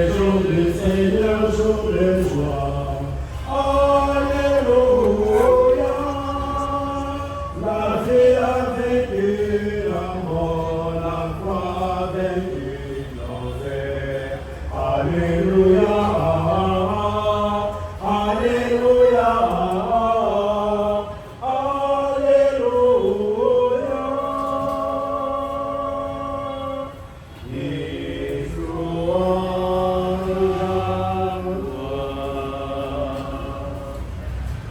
jour du Seigneur, jour de joie. Alléluia. La vie a vaincu la mort, la croix a vaincu l'enfer. Alléluia. Alléluia.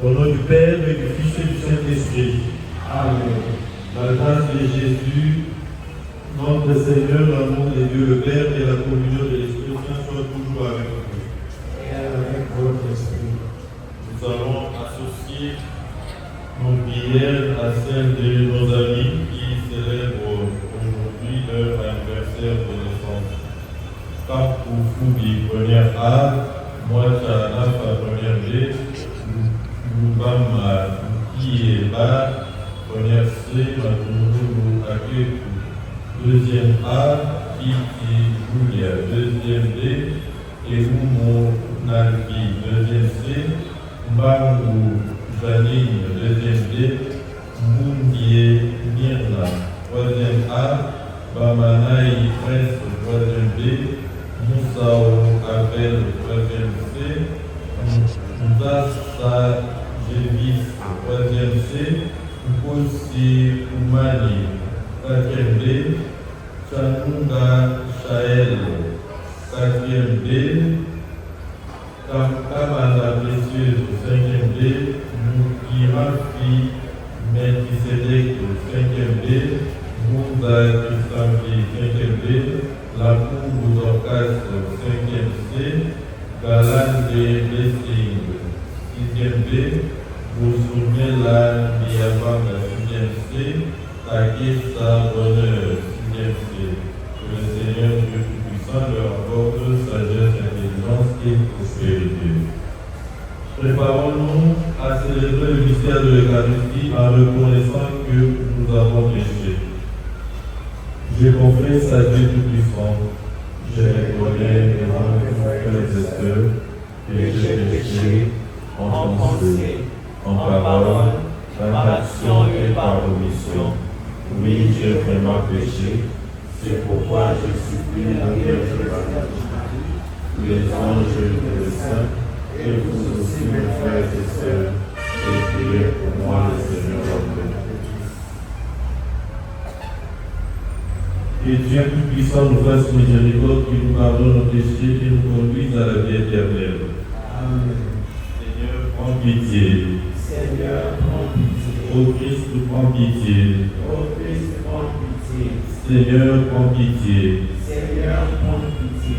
Au nom du Père et du Fils et du Saint-Esprit. Amen. La grâce de Jésus, notre Seigneur, l'amour de Dieu le Père et la communion de l'Esprit Saint soient toujours avec nous. Et avec votre esprit. Nous allons associer nos prières à celles de nos amis qui célèbrent aujourd'hui leur anniversaire de naissance. Cap pour Foubi, première A, Moachana, première B, Lubama, Kieba, première C, Matourou, Akeku, deuxième A, Kiti, Julia, deuxième D, Eumo, Nalbi, deuxième C, Mbangu, Janine, deuxième D, Mundie, Mirna, troisième A, Bamanaï, Prince, troisième B, Moussao, Abel, troisième C, Mdassa, Jévis, troisième C, Mposi, Oumani, quatrième D, Chanunga, Chael, quatrième D, Kamala Précieuse, cinquième D, Moukirafi, Melchisedek, cinquième D, Mouza Kissambi, cinquième D, Lakou Dorcas, cinquième C, Galande Blessing, sixième B, Boussoumela Biabanga, sixième C, Takessa Bonheur, sixième C. Que le Seigneur Dieu Tout-Puissant leur apporte sagesse, intelligence et prospérité. Préparons-nous à célébrer le mystère de l'Eucharistie en reconnaissant que nous avons péché. Je confesse à Dieu Tout-Puissant, je reconnais devant mes frères et sœurs que j'ai péché en pensée, en parole, par action et par omission. Oui, j'ai vraiment péché. C'est pourquoi je supplie la Vierge Marie, les anges et les saints, et vous aussi mes frères et sœurs, et priez pour moi le Seigneur notre Dieu. Que Dieu Tout-Puissant nous fasse miséricorde, qui nous pardonne nos péchés et nous conduise à la vie éternelle. Amen. Seigneur, prends pitié. Seigneur, prends pitié. Ô Christ, prends pitié. Ô Christ, prends pitié. Seigneur, prends pitié. Seigneur, prends pitié.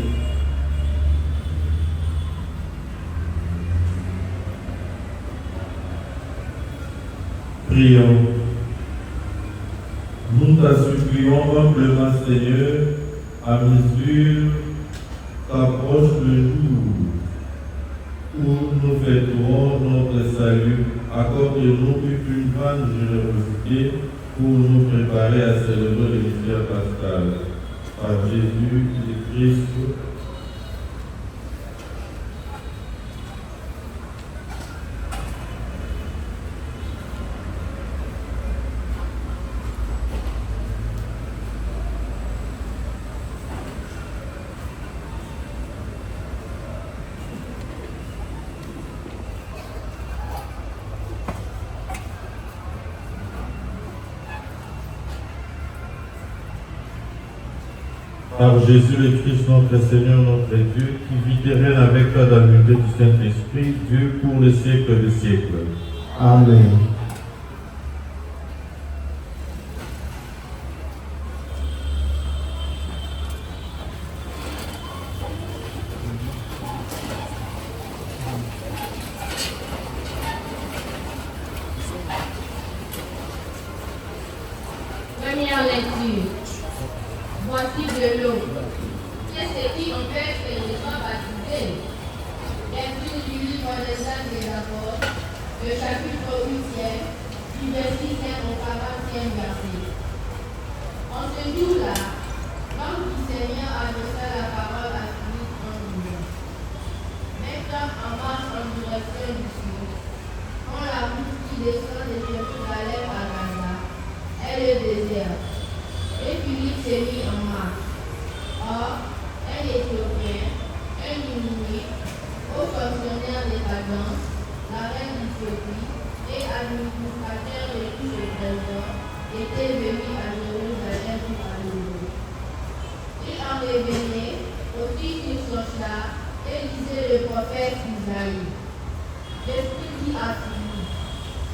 Prions. Nous t'assupplions humblement, Seigneur, à mesure qu'approche le jour où nous fêterons notre salut. Accorde-nous une grande générosité pour nous préparer à célébrer le mystère pascal. Par Jésus le Christ. Par Jésus le Christ, notre Seigneur, notre Dieu, qui vit et règne avec toi dans l'unité du Saint-Esprit, Dieu pour les siècles des siècles. Amen. Première lecture. Voici de l'eau. Qu'est-ce qui empêche que je sois baptisé? Verset du livre des Actes des Apôtres, le chapitre 8e, du verset 5 au 40e verset. En ce jour-là, l'homme du Seigneur annonça la parole à Philippe en disant: sommes en marche en direction du sud. Quand la route qui descend de Jérusalem à Gaza est le désert, et Philippe s'est mis en marche. Or, un Éthiopien, un Numide, haut fonctionnaire des cadences, la reine d'Éthiopie et administrateur de tout le trésor, était venu à Jérusalem pour adorer. Il en revenait aussi sur son char et lisait le prophète Isaïe. L'Esprit dit à Philippe,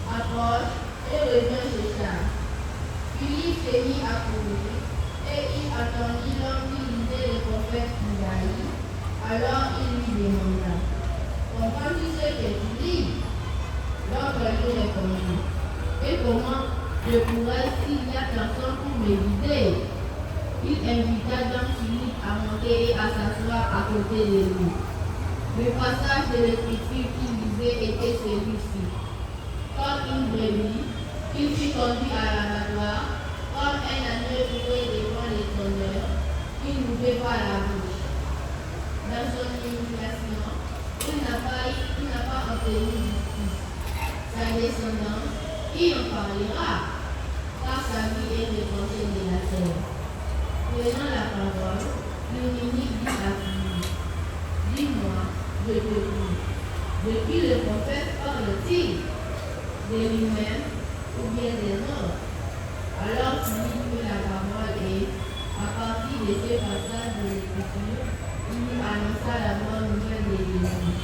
approche et reviens chez char. Philippe s'est mis à courir et il attendit l'homme qui lisait le prophète Isaïe. Alors il lui demanda, comprends-tu ce que tu lis? L'homme lui répondit, et comment je pourrais s'il y a personne pour me guider? Il invita donc Philippe à monter et à s'asseoir à côté de lui. Le passage de l'écriture qu'il lisait était celui-ci. Comme une brebis, il fut conduit à l'abattoir, comme un agneau trouvé devant les tondeurs, il n'ouvrait pas la bouche. Dans son humiliation, il n'a pas obtenu justice. Sa descendance, il en parlera, car sa vie est dépensée de la terre. Prenant la parole, l'Unique dit à Philippe, dis-moi, je te prie, de qui le prophète parle-t-il? De lui-même ou bien des autres? Alors Philippe prit la parole et, à partir de ce passage de l'Écriture, il lui annonça la bonne nouvelle de Jésus.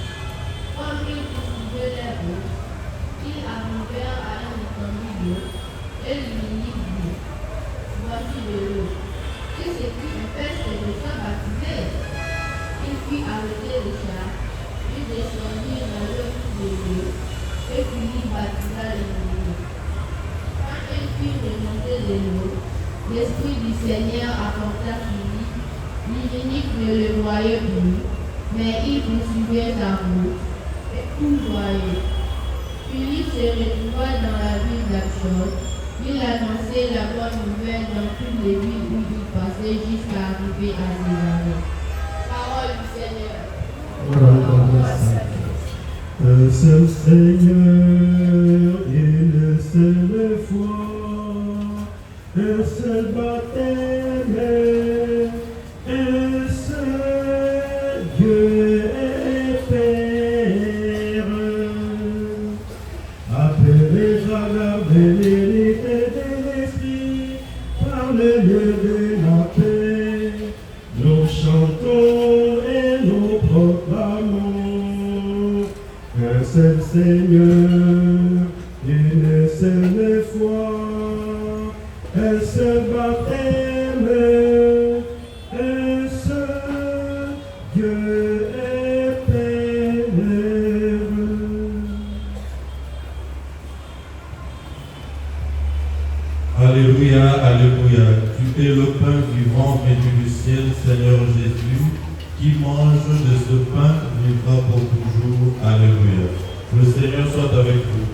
Comme il poursuivait les routes, ils arrivèrent à un étendue d'eau, et l'Unique dit, voici de l'eau. Et ce qui empêche que je sois baptisé. Il fit arrêter le char, il descendit dans le puits de l'eau, et Philippe baptisa l'Unique. Quand il fut remonté de l'eau, l'Esprit du Seigneur apporta Philippe. L'Unique ne le voyait plus, mais il poursuivait sa route, et tout joyeux. Philippe se retrouva dans la ville d'Achor. Il annonçait la bonne nouvelle dans toutes les villes où il passait jusqu'à arriver à Césarée. Parole du Seigneur. Un seul Seigneur, une seule foi, un seul baptême, un seul Dieu et Père. Appelez à la vénérité de l'Esprit, par le lieu de la paix, nous chantons et nous proclamons. Un seul Seigneur, une seule foi, un seul baptême, un seul Dieu et Père. Alléluia, alléluia. Tu es le pain vivant venu du ciel, Seigneur Jésus, qui mange de ce pain vivra pour toujours. Alléluia. Le Seigneur soit avec vous.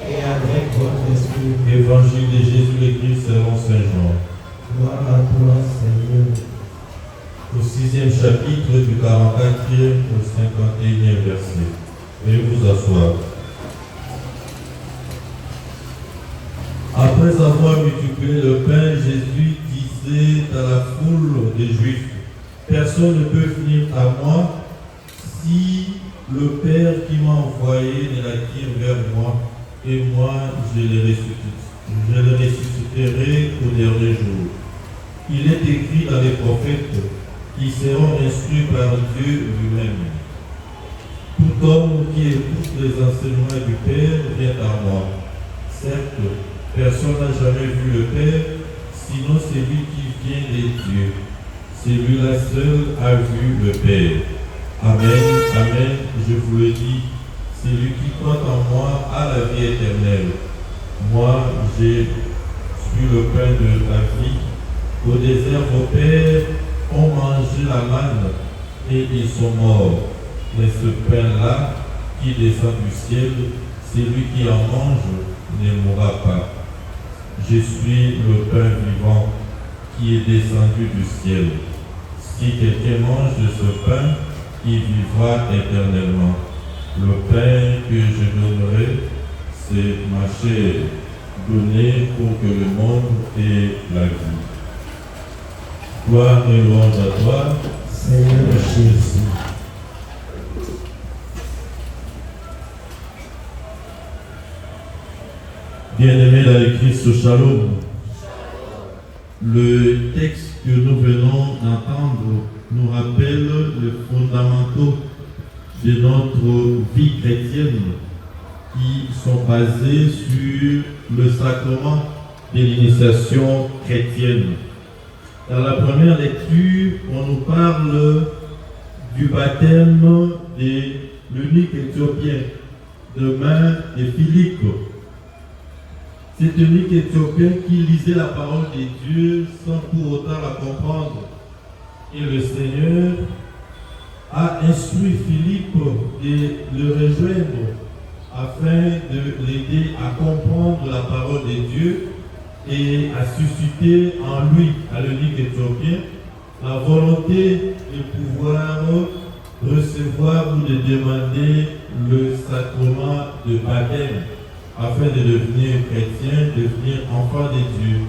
Et avec votre esprit, Évangile de Jésus-le-Christ selon Saint Jean. gloire à toi, Seigneur. Au 6e chapitre du 44e au 51e verset. Veuillez vous asseoir. Après avoir multiplié le pain, Jésus disait à la foule des Juifs, personne ne peut venir à moi si le Père qui m'a envoyé ne l'attire vers moi, et moi je le ressusciterai au dernier jour. Il est écrit dans les prophètes qui seront instruits par Dieu lui-même. Tout homme qui écoute les enseignements du Père vient à moi. Certes, personne n'a jamais vu le Père, sinon celui qui vient de Dieu. Celui-là seul a vu le Père. Amen, amen, je vous le dis, celui qui croit en moi a la vie éternelle. Moi, je suis le pain de la vie. Au désert, vos pères ont mangé la manne et ils sont morts. Mais ce pain-là, qui descend du ciel, celui qui en mange ne mourra pas. Je suis le pain vivant qui est descendu du ciel. Si quelqu'un mange de ce pain, il vivra éternellement. Le pain que je donnerai, c'est ma chair, donnée pour que le monde ait la vie. Gloire et louange à toi, Seigneur Jésus. Bien-aimés dans le Christ, shalom. Le texte que nous venons d'entendre nous rappelle les fondamentaux de notre vie chrétienne qui sont basés sur le sacrement de l'initiation chrétienne. Dans la première lecture, on nous parle du baptême de l'eunuque éthiopien, de main de Philippe. Cet eunuque éthiopien qui lisait la parole de Dieu sans pour autant la comprendre. Et le Seigneur a instruit Philippe de le rejoindre afin de l'aider à comprendre la parole de Dieu et à susciter en lui, à l'eunuque éthiopien, la volonté de pouvoir recevoir ou de demander le sacrement de baptême afin de devenir chrétien, devenir enfant de Dieu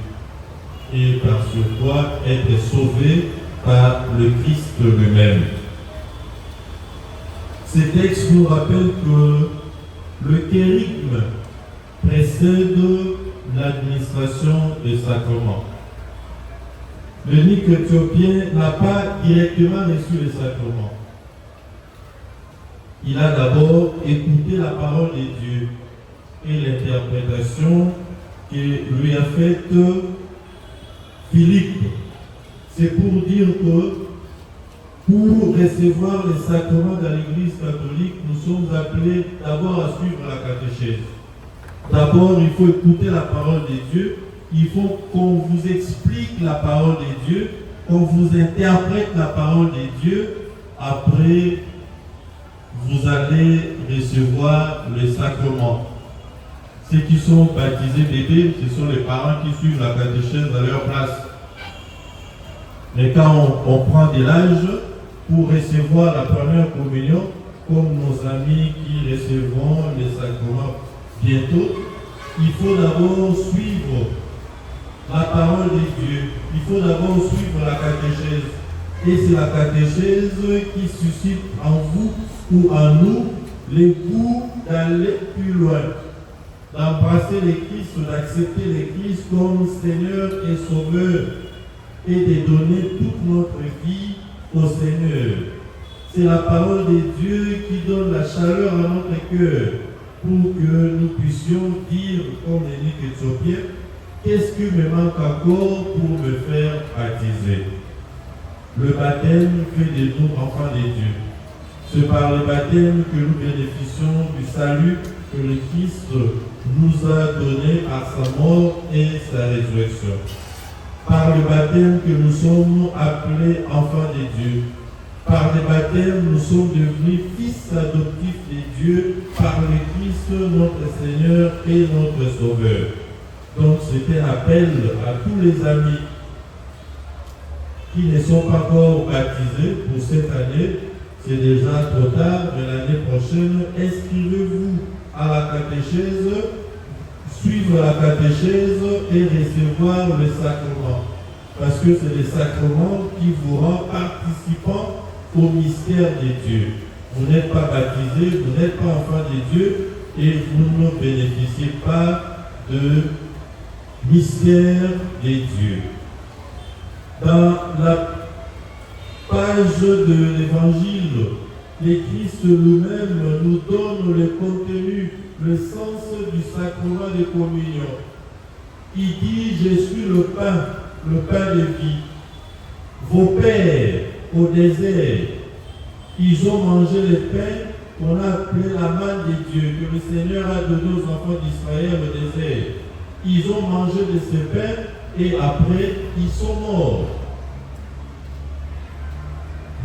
et par surcroît être sauvé par le Christ lui-même. Ce texte nous rappelle que le kérigme précède l'administration des sacrements. L'eunuque éthiopien n'a pas directement reçu les sacrements. Il a d'abord écouté la parole de Dieu et l'interprétation que lui a faite Philippe. C'est pour dire que pour recevoir les sacrements de l'Église catholique, nous sommes appelés d'abord à suivre la catéchèse. D'abord, il faut écouter la parole de Dieu. Il faut qu'on vous explique la parole de Dieu, qu'on vous interprète la parole de Dieu. Après, vous allez recevoir les sacrements. Ceux qui sont baptisés bébés, ce sont les parents qui suivent la catéchèse à leur place. Mais quand on prend de l'âge pour recevoir la première communion, comme nos amis qui recevront les sacrements bientôt, il faut d'abord suivre la parole de Dieu. Il faut d'abord suivre la catéchèse. Et c'est la catéchèse qui suscite en vous ou en nous le goût d'aller plus loin, d'embrasser le Christ, d'accepter le Christ comme Seigneur et Sauveur et de donner toute notre vie au Seigneur. C'est la parole de Dieu qui donne la chaleur à notre cœur pour que nous puissions dire comme l'eunuque éthiopien, qu'est-ce qui me manque encore pour me faire baptiser? Le baptême fait de nous enfants de Dieu. C'est par le baptême que nous bénéficions du salut que le Christ nous a donné à sa mort et sa résurrection. Par le baptême que nous sommes appelés enfants de Dieu. Par le baptême, nous sommes devenus fils adoptifs de Dieu par le Christ, notre Seigneur et notre Sauveur. Donc c'est un appel à tous les amis qui ne sont pas encore baptisés pour cette année. C'est déjà trop tard, mais l'année prochaine, inscrivez-vous à la catéchèse, suivre la catéchèse et recevoir le sacrement. Parce que c'est le sacrement qui vous rend participant au mystère de Dieu. Vous n'êtes pas baptisé, vous n'êtes pas enfant de Dieu et vous ne bénéficiez pas de mystère de Dieu. Dans la page de l'Évangile, le Christ lui-même nous donne le contenu, le sens du sacrement de communion. Il dit, je suis le pain de vie. Vos pères au désert, ils ont mangé le pain qu'on a appelé la manne de Dieu, que le Seigneur a donné aux enfants d'Israël au désert. Ils ont mangé de ce pain et après, ils sont morts.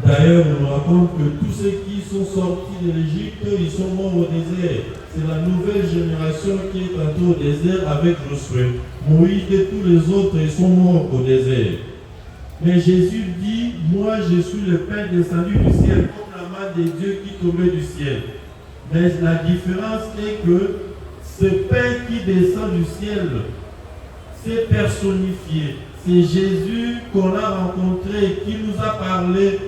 D'ailleurs, on nous raconte que tous ceux qui sont sortis de l'Égypte, ils sont morts au désert. C'est la nouvelle génération qui est entrée au désert avec Josué. Moïse et tous les autres, ils sont morts au désert. Mais Jésus dit, moi je suis le pain descendu du ciel, comme la main de Dieu qui tombait du ciel. Mais la différence est que ce pain qui descend du ciel, c'est personnifié. C'est Jésus qu'on a rencontré, qui nous a parlé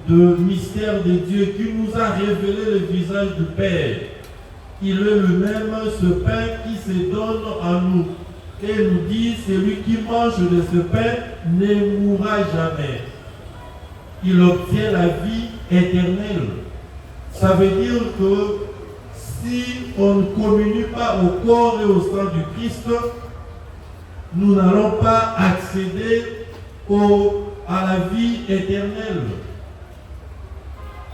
de mystère de Dieu, qui nous a révélé le visage du Père. Il est le même, ce pain qui se donne à nous. Et nous dit, celui qui mange de ce pain ne mourra jamais. Il obtient la vie éternelle. Ça veut dire que si on ne communie pas au corps et au sang du Christ, nous n'allons pas accéder à la vie éternelle,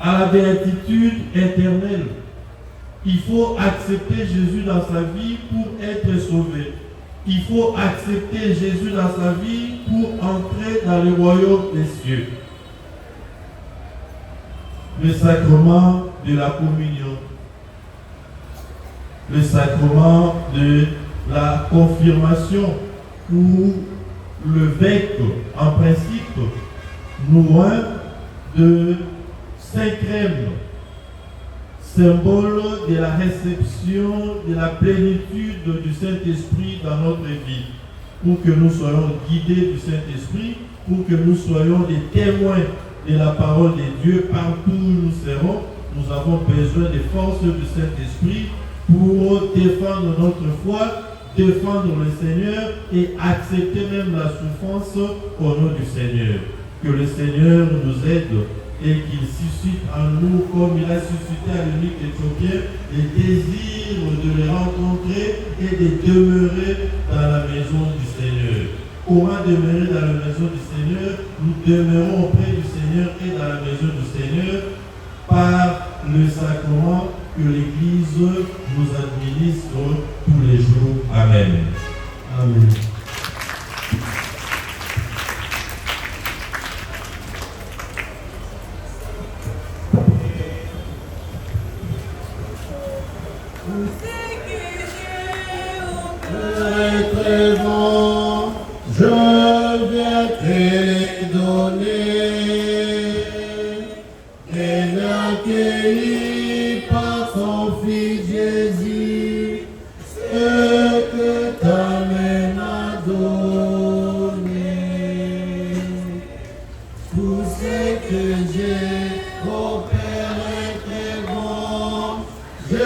à la béatitude éternelle. Il faut accepter Jésus dans sa vie pour être sauvé. Il faut accepter Jésus dans sa vie pour entrer dans le royaume des cieux. Le sacrement de la communion, le sacrement de la confirmation, où l'évêque, en principe, nous oint de Saint Crème, symbole de la réception de la plénitude du Saint-Esprit dans notre vie, pour que nous soyons guidés du Saint-Esprit, pour que nous soyons des témoins de la parole de Dieu partout où nous serons. Nous avons besoin des forces du Saint-Esprit pour défendre notre foi, défendre le Seigneur et accepter même la souffrance au nom du Seigneur. Que le Seigneur nous aide et qu'il suscite en nous, comme il a suscité à l'unique Éthiopien, le désir de le rencontrer et de demeurer dans la maison du Seigneur. Comment demeurer dans la maison du Seigneur? Nous demeurons auprès du Seigneur et dans la maison du Seigneur par le sacrement que l'Église nous administre tous les jours. Amen. Amen. Très bon, je viens te donner, et accueilli par son Fils Jésus, ce que ta main m'a donné. Tout ce que j'ai, ô Père, est très bon, je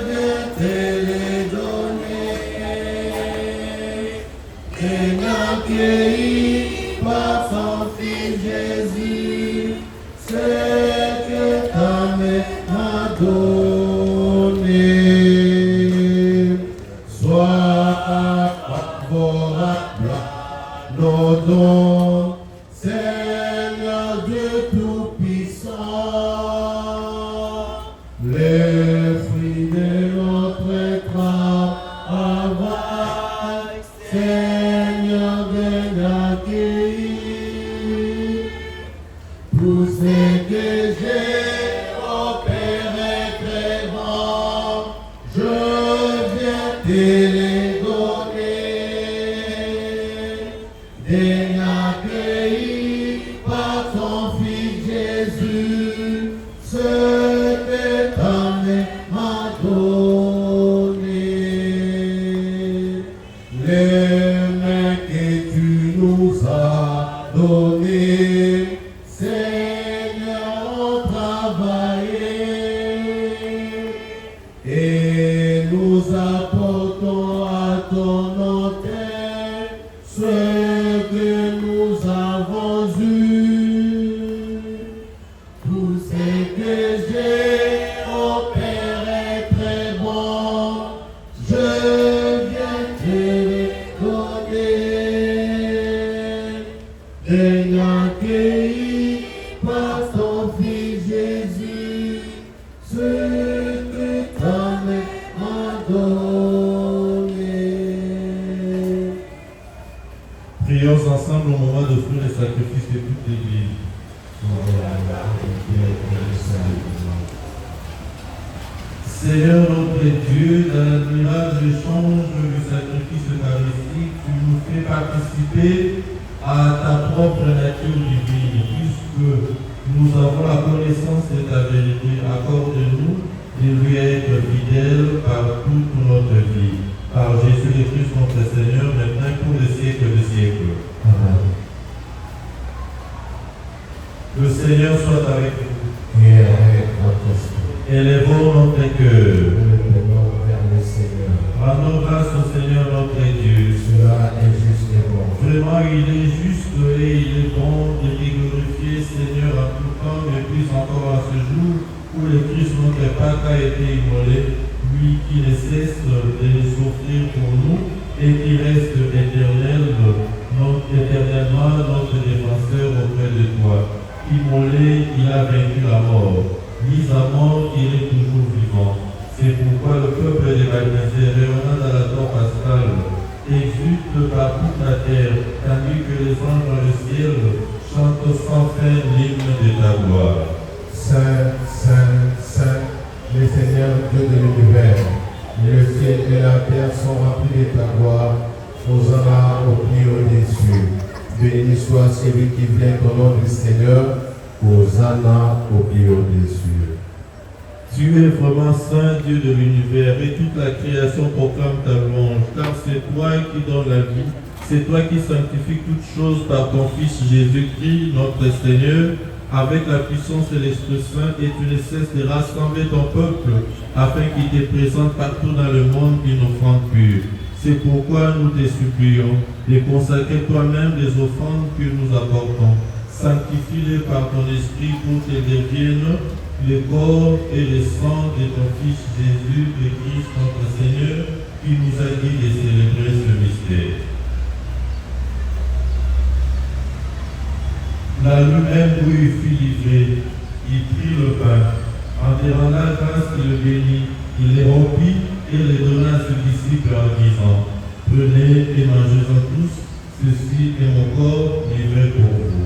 viens te le donner. Et accueilli par son Fils Jésus, ce que ta main m'a donné. Sois favorable à nos dons, Seigneur Dieu Tout-Puissant. Les fruits de notre travail, Seigneur, viens d'accueillir. Tout ce que j'ai, ô Père, est très bon, je viens te les donner. Viens accueillir par ton Fils Jésus, ce que ta main m'a donné. Les mains que tu nous as données, Seigneur, ont travaillé et nous apportons à ton autel ce que nous avons eu. Tout ce que j'ai, ô Père, est très bon, je viens te donner. Et accueilli par ton Fils Jésus, ce que ta main m'a donné. Prions ensemble au moment d'offrir le sacrifice de toute l'Église. Seigneur notre Dieu, dans l'admirable échange du sacrifice eucharistique, tu nous fais participer à ta propre nature divine, puisque nous avons la connaissance de ta vérité. Accorde-nous et lui être fidèle par toute notre vie. Par Jésus le Christ notre Seigneur, maintenant pour les siècles des siècles. Amen. Le Seigneur soit avec vous. Et avec notre esprit. Élevons notre cœur. Nous le prenons vers le Seigneur. Rendons grâce au Seigneur notre Dieu. Cela est juste et bon. Vraiment, il est juste et il est bon de te glorifier, Seigneur, en tout temps, mais plus encore à ce jour où le Christ notre Pâque a été immolé, lui qui ne cesse de souffrir pour nous et qui reste éternellement notre défenseur auprès de toi. Immolé, il a vaincu la mort. Mis à mort, il est toujours vivant. C'est pourquoi le peuple des baptisés, revenant à la tombe pascale, exulte par toute la terre, tandis que les anges dans le ciel chantent sans fin l'hymne de ta gloire. Saint, Saint, Saint, le Seigneur Dieu de l'univers, le ciel et la terre sont remplis de ta gloire. Hosanna au plus haut des cieux. Béni soit celui qui vient au nom du Seigneur. Hosanna au plus haut des cieux. Tu es vraiment Saint Dieu de l'univers et toute la création proclame ta louange, car c'est toi qui donnes la vie, c'est toi qui sanctifies toutes choses par ton Fils Jésus-Christ, notre Seigneur, avec la puissance de l'Esprit Saint, et tu ne cesses de rassembler ton peuple, afin qu'il te présente partout dans le monde une offrande pure. C'est pourquoi nous te supplions de consacrer toi-même les offrandes que nous apportons. Sanctifie-les par ton esprit pour qu'elles deviennent le corps et le sang de ton Fils Jésus, le Christ notre Seigneur, qui nous a dit de célébrer ce mystère. La lui-même où il fut livré, il prit le pain. En te rendant grâce, il le bénit, il les rompit et les donna à ses disciples en disant: Prenez et mangez-en tous, ceci est mon corps livré pour vous.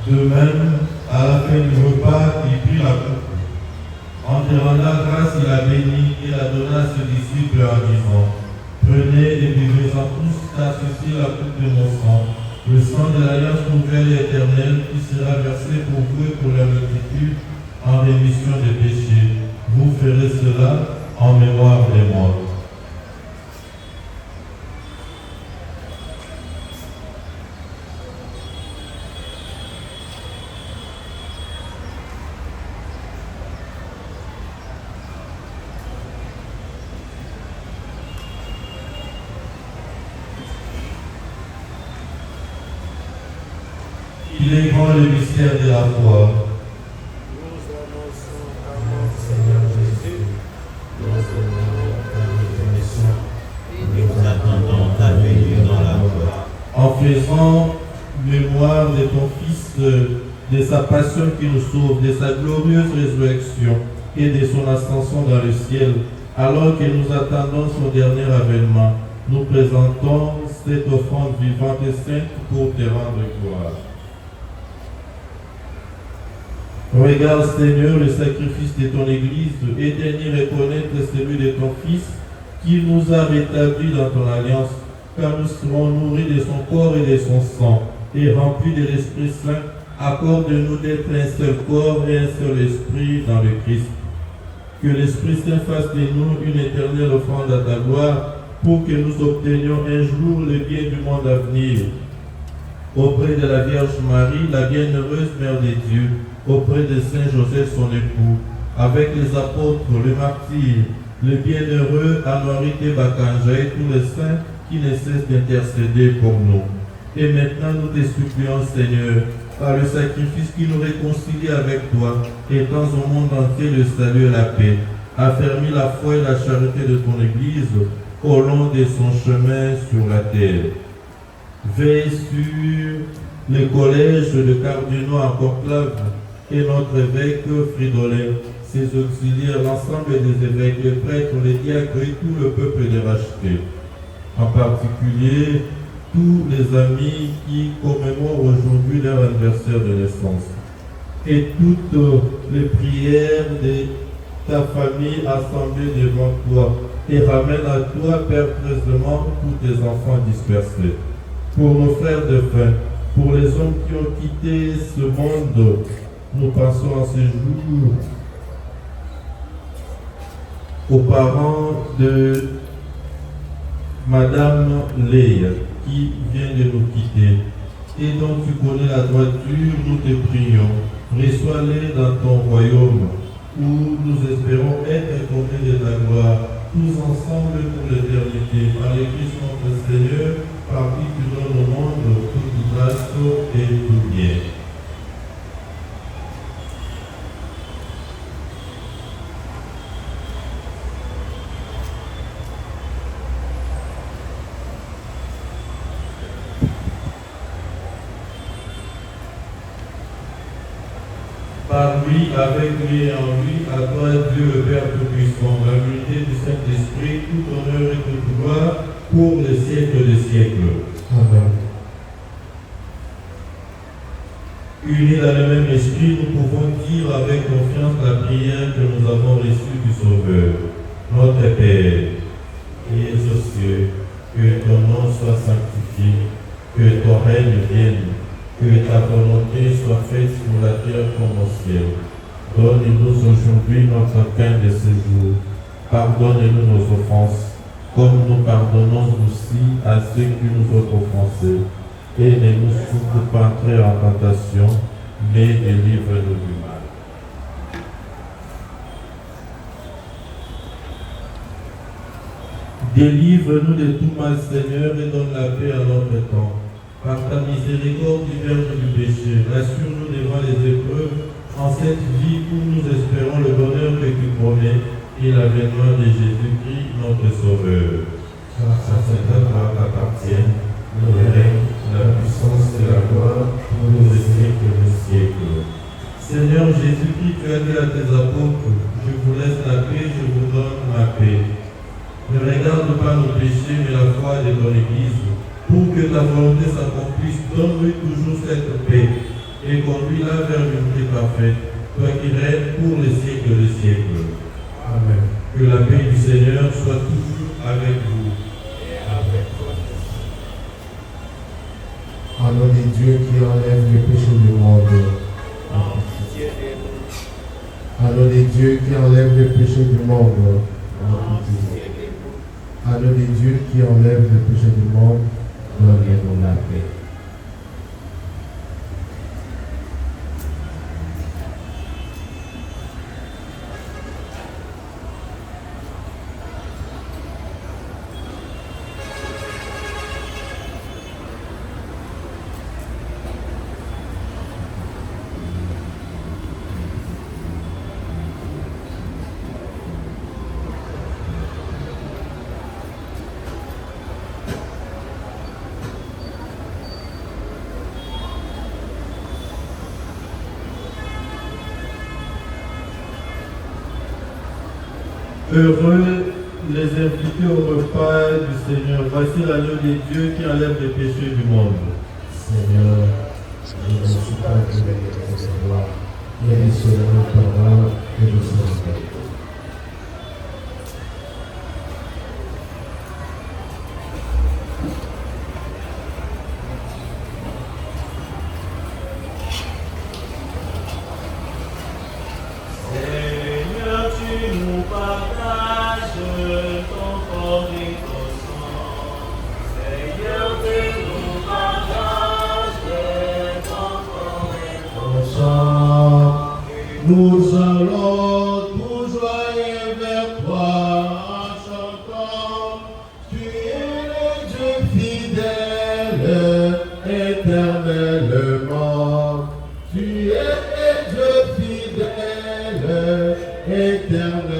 De même, à la fin du repas, il prit la coupe. En te rendant grâce, il la bénit et la donna à ses disciples en disant: Prenez et buvez-en tous, car ceci est la coupe de mon sang, le sang de l'alliance nouvelle et éternelle qui sera versé pour vous et pour la multitude en rémission des péchés. Vous ferez cela en mémoire de moi. Il est grand le mystère de la foi. Nous annonçons à notre Seigneur Jésus, notre rédemption, et nous attendons ta venue dans la gloire. En faisant mémoire de ton Fils, de sa passion qui nous sauve, de sa glorieuse résurrection et de son ascension dans le ciel, alors que nous attendons son dernier avènement, nous présentons cette offrande vivante et sainte pour te rendre gloire. Regarde, Seigneur, le sacrifice de ton Église et daigne reconnaître celui de ton Fils qui nous a rétablis dans ton alliance, car nous serons nourris de son corps et de son sang et remplis de l'Esprit Saint. Accorde-nous d'être un seul corps et un seul esprit dans le Christ. Que l'Esprit Saint fasse de nous une éternelle offrande à ta gloire pour que nous obtenions un jour le bien du monde à venir. Auprès de la Vierge Marie, la bienheureuse Mère de Dieu, auprès de Saint Joseph son époux, avec les apôtres, le martyr, le bienheureux Anorité Bakanja et tous les saints qui ne cessent d'intercéder pour nous. Et maintenant nous te supplions, Seigneur, par le sacrifice qui nous réconcilie avec toi, étends au monde entier le salut et la paix, affermis la foi et la charité de ton Église au long de son chemin sur la terre. Veille sur le collège de cardinaux en conclave et notre évêque Fridolin, ses auxiliaires, l'ensemble des évêques, les prêtres, les diacres et tout le peuple des rachetés. En particulier, tous les amis qui commémorent aujourd'hui leur anniversaire de naissance et toutes les prières de ta famille assemblée devant toi et ramène à toi, Père précisément, tous tes enfants dispersés. Pour nos frères de faim, pour les hommes qui ont quitté ce monde, nous passons en ce jour aux parents de Madame Léa qui vient de nous quitter et dont tu connais la droiture, nous te prions. Reçois-les dans ton royaume où nous espérons être comblés de ta gloire, tous ensemble pour l'éternité, par le Christ notre Seigneur, par qui tu donnes au monde toute grâce et tout bien. Par lui, avec lui et en lui, à toi Dieu le Père Tout-Puissant, la l'unité du Saint-Esprit, tout honneur et toute gloire pour les siècles des siècles. Amen. Unis dans le même esprit, nous pouvons dire avec confiance la prière que nous avons reçue du Sauveur. Notre Père, qui es aux cieux, que ton nom soit sanctifié, que ton règne vienne. Que ta volonté soit faite sur la terre comme au ciel. Donne-nous aujourd'hui notre pain de ce jour. Pardonne-nous nos offenses, comme nous pardonnons aussi à ceux qui nous ont offensés. Et ne nous souffre pas entrer en tentation, mais délivre-nous du mal. Délivre-nous de tout mal, Seigneur, et donne la paix à notre temps. Par ta miséricorde, libère-nous du péché. Rassure-nous devant les épreuves, en cette vie où nous espérons le bonheur que tu promets et l'avènement de Jésus-Christ, notre Sauveur. Grâce à cette gloire t'appartienne, le règne, la puissance et la gloire pour les siècles des siècles. Seigneur Jésus-Christ, tu as dit à tes apôtres, je vous laisse la paix, je vous donne ma paix. Ne regarde pas nos péchés, mais la foi de ton Église. Pour que ta volonté s'accomplisse, donne-lui toujours cette paix et conduis-la vers l'unité parfaite, toi qui règnes pour les siècles des siècles. Amen. Que la paix du Seigneur soit toujours avec vous. Au nom de Dieu qui enlève le péché du monde. Au nom de Dieu qui enlève le péché du monde. Au nom de Dieu qui enlève le péché du monde. Donne-nous la paix. Heureux les invités au repas du Seigneur. Voici l'agneau de Dieu qui enlève les péchés du monde. Seigneur, je ne suis pas digne de recevoir, mais les seulement paroles que je serai. Seigneur, tu nous partages ton corps et ton sang. Seigneur, tu nous partages ton corps et ton sang. Nous allons tout joyeux vers toi en chantant. Tu es le Dieu fidèle, éternellement. Tu es le Dieu fidèle, éternellement.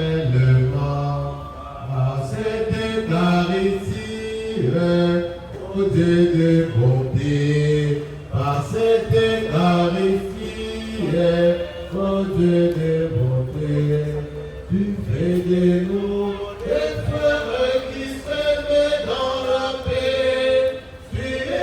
À cette Eucharistie, ô Dieu de bonté, à cette Eucharistie, ô Dieu de bonté, tu fais de nous des frères qui s'aiment dans la paix. Tu es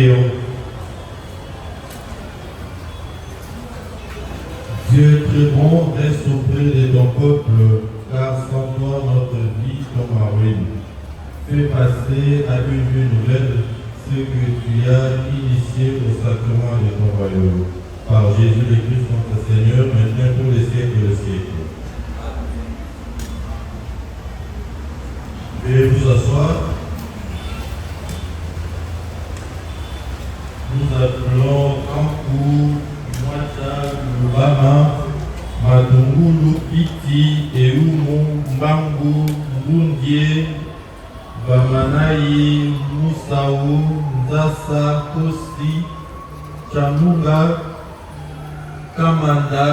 Prions. Dieu très bon, reste auprès de ton peuple, car sans toi notre vie tombe en ruine. Fais passer à une vie nouvelle ce que tu as initié au sacrement de ton royaume. Par Jésus le Christ notre Seigneur, maintenant pour les siècles des siècles. Veuillez vous asseoir. Nous appelons Kankou, Mwata, Lubama, Madungulu, Piti, Eumu, Mbangu, Mbundie, Bamanai, Musau, Ndasa, Kosi, Chamunga, Kamanda,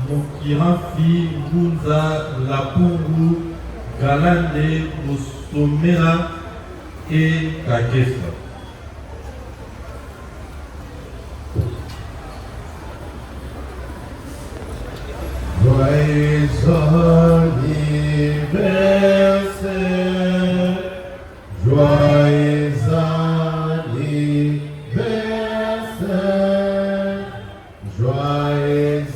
Mukirafi, Bunza, Lapungu, Galande, Bustomera et Kakesa. Joyeux anniversaire, joyeux anniversaire, joyeux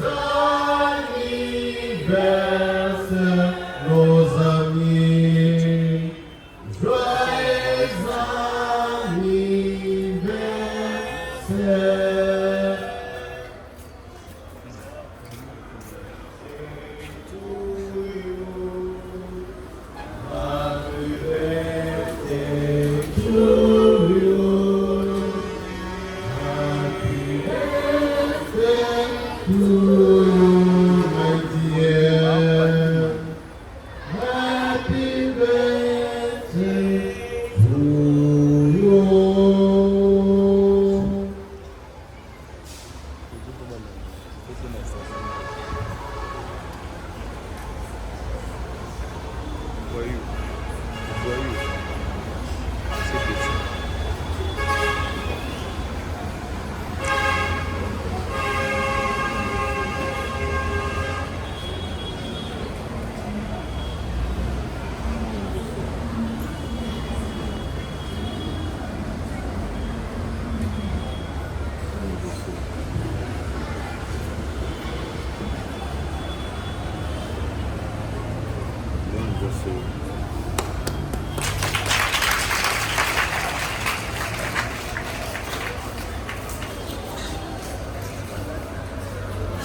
anniversaire, nos amis, joyeux anniversaire.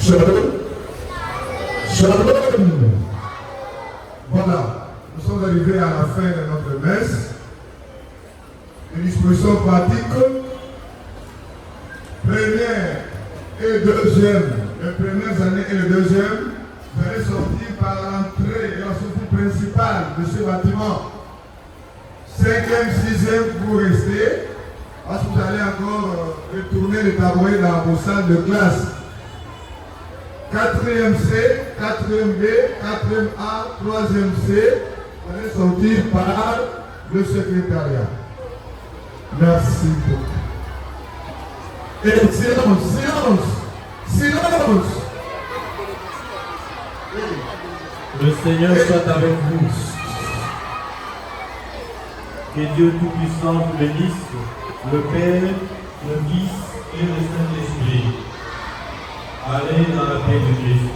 Shalom. Voilà, nous sommes arrivés à la fin de notre messe. Une disposition pratique. Première et deuxième, les premières années et le deuxième, vous allez sortir par l'entrée et la sortie principale de ce bâtiment. Cinquième, sixième, vous restez, parce que vous allez encore retourner les tabouets dans vos salles de classe. 4e C, 4e B, 4e A, 3e C, vous allez sortir par le secrétariat. Merci beaucoup. Et silence, silence, silence. Le Seigneur soit avec vous. Que Dieu Tout-Puissant vous bénisse, le Père, le Fils et le Saint-Esprit. Allez dans la paix de Christ.